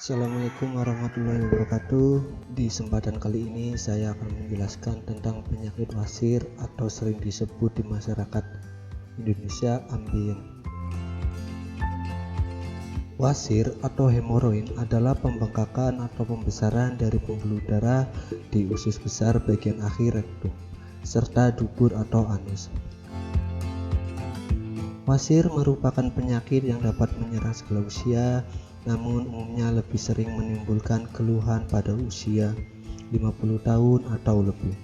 Assalamualaikum warahmatullahi wabarakatuh. Di kesempatan kali ini saya akan menjelaskan tentang penyakit wasir atau sering disebut di masyarakat Indonesia ambien. Wasir atau hemoroid adalah pembengkakan atau pembesaran dari pembuluh darah di usus besar bagian akhir rektum serta dubur atau anus. Wasir merupakan penyakit yang dapat menyerang segala usia, namun umumnya lebih sering menimbulkan keluhan pada usia 50 tahun atau lebih.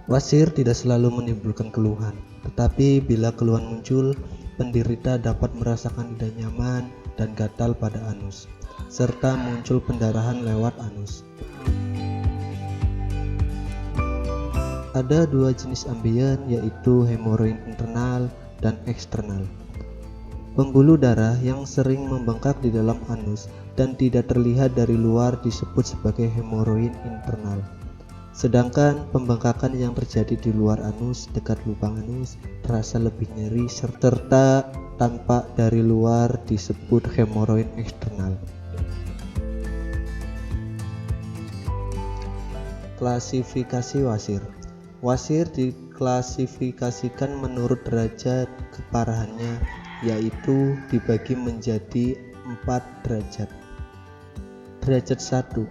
Wasir tidak selalu menimbulkan keluhan, tetapi bila keluhan muncul, penderita dapat merasakan tidak nyaman dan gatal pada anus, serta muncul pendarahan lewat anus. Ada dua jenis ambien, yaitu hemoroid internal dan eksternal. Pembuluh darah yang sering membengkak di dalam anus dan tidak terlihat dari luar disebut sebagai hemoroid internal. Sedangkan pembengkakan yang terjadi di luar anus dekat lubang anus terasa lebih nyeri serta tampak dari luar disebut hemoroid eksternal. Klasifikasi wasir. Wasir diklasifikasikan menurut derajat keparahannya, yaitu dibagi menjadi 4 derajat. Derajat 1,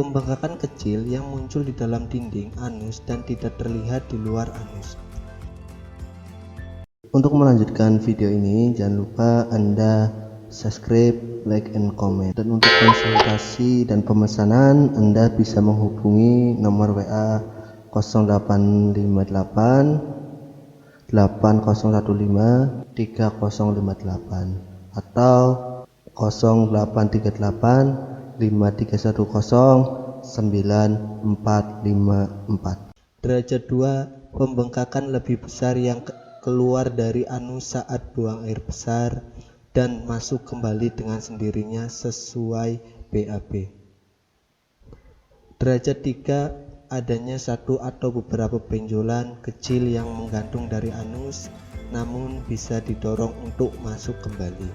pembengkakan kecil yang muncul di dalam dinding anus dan tidak terlihat di luar anus. Untuk melanjutkan video ini, jangan lupa Anda subscribe, like, and comment. Dan untuk konsultasi dan pemesanan, Anda bisa menghubungi nomor WA 0858 8015 3058 atau 0838 5310 9454. Derajat 2, pembengkakan lebih besar yang keluar dari anus saat buang air besar dan masuk kembali dengan sendirinya sesuai BAB. Derajat 3, adanya satu atau beberapa benjolan kecil yang menggantung dari anus namun bisa didorong untuk masuk kembali.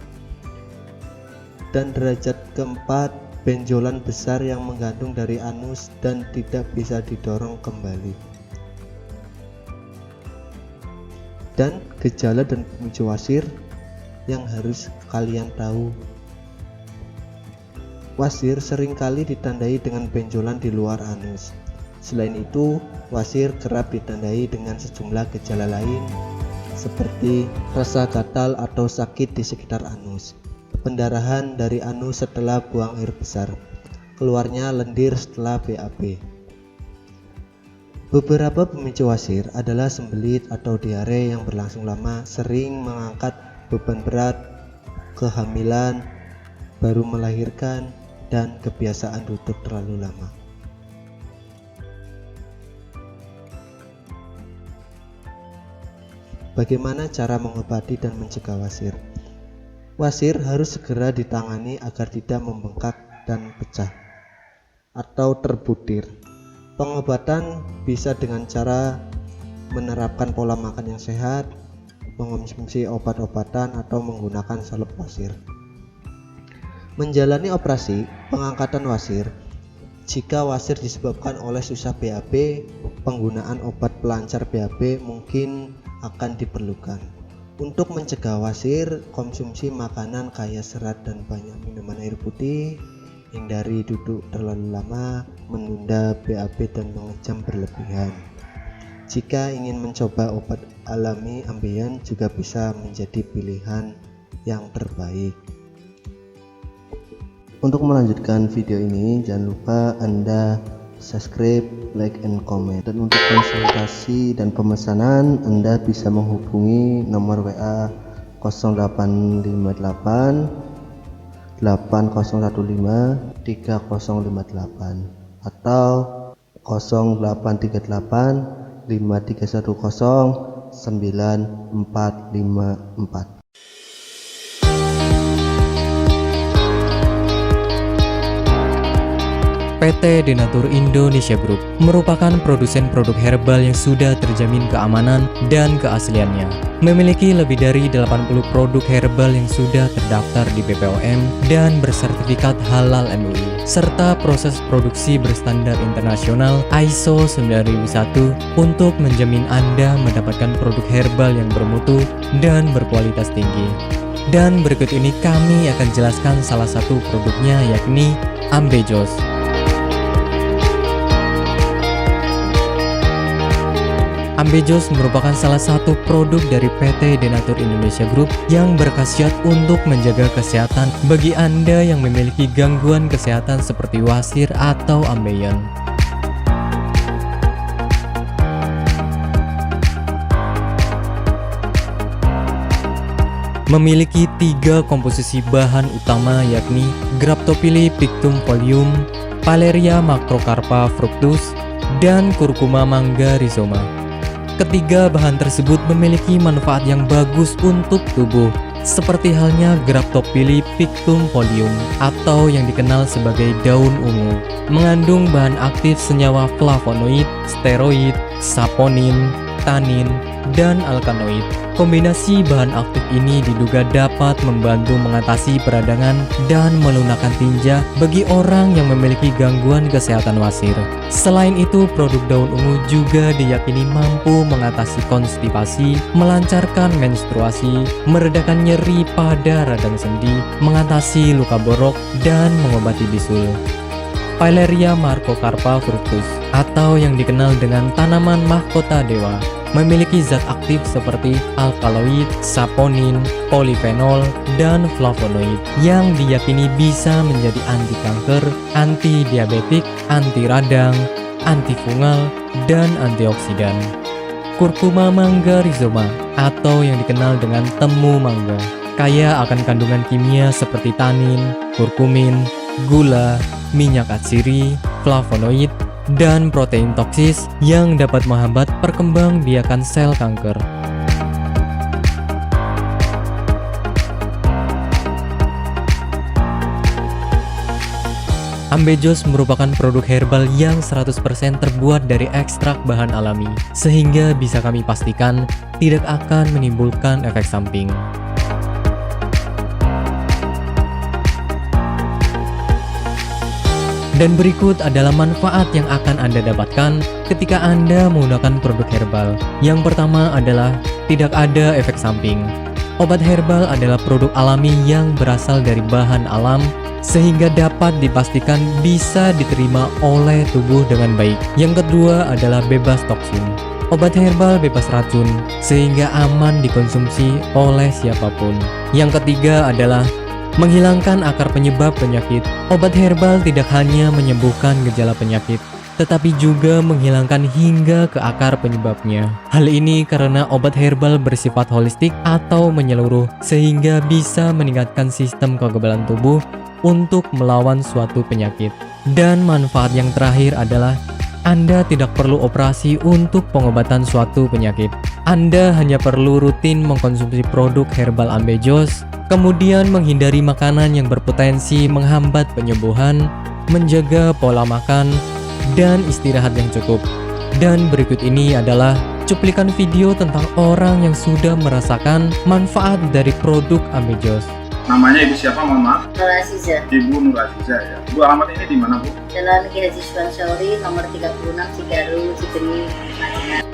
Dan derajat keempat, benjolan besar yang menggantung dari anus dan tidak bisa didorong kembali. Dan gejala dan pemicu wasir yang harus kalian tahu. Wasir seringkali ditandai dengan benjolan di luar anus. Selain itu, wasir kerap ditandai dengan sejumlah gejala lain seperti rasa gatal atau sakit di sekitar anus, pendarahan dari anus setelah buang air besar, keluarnya lendir setelah BAB. Beberapa pemicu wasir adalah sembelit atau diare yang berlangsung lama, sering mengangkat beban berat, kehamilan, baru melahirkan, dan kebiasaan duduk terlalu lama. Bagaimana cara mengobati dan mencegah wasir? Wasir harus segera ditangani agar tidak membengkak dan pecah atau terbutir. Pengobatan bisa dengan cara menerapkan pola makan yang sehat, mengonsumsi obat-obatan, atau menggunakan salep wasir. Menjalani operasi pengangkatan wasir. Jika wasir disebabkan oleh susah BAB, penggunaan obat pelancar BAB mungkin akan diperlukan. Untuk mencegah wasir, konsumsi makanan kaya serat dan banyak minuman air putih, hindari duduk terlalu lama, menunda BAB dan mengejam berlebihan. Jika ingin mencoba obat alami ambien juga bisa menjadi pilihan yang terbaik. Untuk melanjutkan video ini, jangan lupa Anda subscribe, like, and comment. Dan untuk konsultasi dan pemesanan, Anda bisa menghubungi nomor WA 0858 8015 3058 atau 0838 5310 9454. PT Denatur Indonesia Group merupakan produsen produk herbal yang sudah terjamin keamanan dan keasliannya. Memiliki lebih dari 80 produk herbal yang sudah terdaftar di BPOM dan bersertifikat halal MUI, serta proses produksi berstandar internasional ISO 9001 untuk menjamin Anda mendapatkan produk herbal yang bermutu dan berkualitas tinggi. Dan berikut ini kami akan jelaskan salah satu produknya, yakni Ambejos. Ambejos merupakan salah satu produk dari PT Denatur Indonesia Group yang berkhasiat untuk menjaga kesehatan bagi Anda yang memiliki gangguan kesehatan seperti wasir atau ambeien. Memiliki 3 komposisi bahan utama, yakni Graptophylle pictum folium, Paleria macrocarpa fructus, dan Curcuma mangga rhizoma. Ketiga bahan tersebut memiliki manfaat yang bagus untuk tubuh, seperti halnya Graptophylle pictum folium atau yang dikenal sebagai daun ungu, mengandung bahan aktif senyawa flavonoid, steroid, saponin, tanin, dan alkaloid. Kombinasi bahan aktif ini diduga dapat membantu mengatasi peradangan dan melunakkan tinja bagi orang yang memiliki gangguan kesehatan wasir. Selain itu, produk daun ungu juga diyakini mampu mengatasi konstipasi, melancarkan menstruasi, meredakan nyeri pada radang sendi, mengatasi luka borok, dan mengobati bisul. Paleria macrocarpa fructus atau yang dikenal dengan tanaman mahkota dewa memiliki zat aktif seperti alkaloid, saponin, polifenol, dan flavonoid yang diyakini bisa menjadi anti kanker, anti diabetik, anti radang, antifungal, dan antioksidan. Curcuma mangga rhizoma atau yang dikenal dengan temu mangga kaya akan kandungan kimia seperti tanin, kurkumin, gula, minyak atsiri, flavonoid, dan protein toksis yang dapat menghambat perkembangbiakan sel kanker. Ambejos merupakan produk herbal yang 100% terbuat dari ekstrak bahan alami, sehingga bisa kami pastikan tidak akan menimbulkan efek samping. Dan berikut adalah manfaat yang akan Anda dapatkan ketika Anda menggunakan produk herbal. Yang pertama adalah tidak ada efek samping. Obat herbal adalah produk alami yang berasal dari bahan alam, sehingga dapat dipastikan bisa diterima oleh tubuh dengan baik. Yang kedua adalah bebas toksin. Obat herbal bebas racun, sehingga aman dikonsumsi oleh siapapun. Yang ketiga adalah menghilangkan akar penyebab penyakit. Obat herbal tidak hanya menyembuhkan gejala penyakit, tetapi juga menghilangkan hingga ke akar penyebabnya. Hal ini karena obat herbal bersifat holistik atau menyeluruh, sehingga bisa meningkatkan sistem kekebalan tubuh untuk melawan suatu penyakit. Dan manfaat yang terakhir adalah Anda tidak perlu operasi untuk pengobatan suatu penyakit. Anda hanya perlu rutin mengkonsumsi produk herbal Ambejos, kemudian menghindari makanan yang berpotensi menghambat penyembuhan, menjaga pola makan, dan istirahat yang cukup. Dan berikut ini adalah cuplikan video tentang orang yang sudah merasakan manfaat dari produk Ambejos. Namanya Ibu siapa, mohon maaf? Nur Aziza. Ibu Nur Aziza ya. Bu, alamat ini di mana, Bu? Jalan Ki Haji Suwansori, nomor 36, Cigaru, Cigeni, Madinah.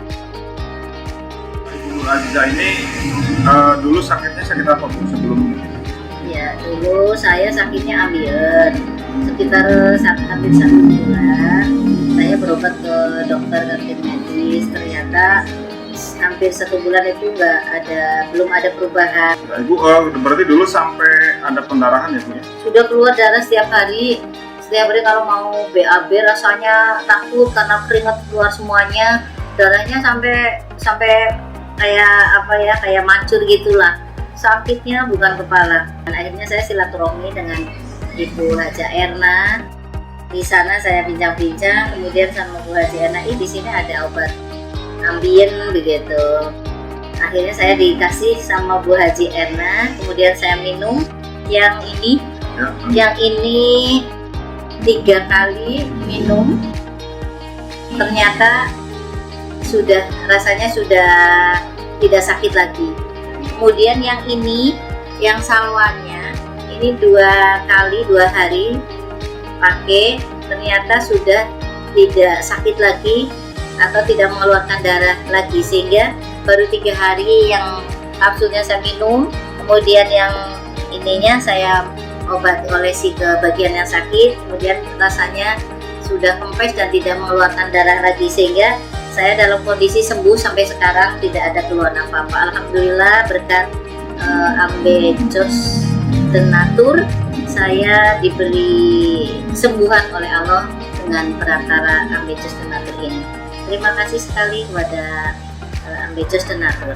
Ibu Nur Aziza ini dulu sakitnya sakit apa, Bu, sebelum ini? Ya, dulu saya sakitnya ambeien. Sekitar hampir 1 bulan, saya berobat ke dokter kantin medis. Ternyata hampir 1 bulan itu belum ada perubahan. Nah, Ibu berarti dulu sampai ada pendarahan ya, Bu ya? Sudah keluar darah setiap hari. Setiap hari kalau mau BAB rasanya takut karena keringat keluar semuanya. Darahnya sampai kayak mancur gitulah. Sakitnya bukan kepala. Dan akhirnya saya silaturahmi dengan Ibu Haja Erna. Di sana saya bincang-bincang, kemudian sama Bu Haji Erna, di sini ada obat ambien begitu. Akhirnya saya dikasih sama Bu Haji Erna, kemudian saya minum yang ini. Yang ini 3 kali minum ternyata rasanya sudah tidak sakit lagi. Kemudian yang ini, yang salwanya ini 2 kali 2 hari pakai, ternyata sudah tidak sakit lagi atau tidak mengeluarkan darah lagi, sehingga baru 3 hari yang kapsulnya saya minum, kemudian yang ininya saya obat olesi ke bagian yang sakit, kemudian rasanya sudah kempes dan tidak mengeluarkan darah lagi, sehingga saya dalam kondisi sembuh sampai sekarang, tidak ada keluhan apa-apa. Alhamdulillah berkat Ambejos Tenatur saya diberi sembuhan oleh Allah dengan perantara Ambejos Tenatur ini. Terima kasih sekali kepada Ambejos Tenatur.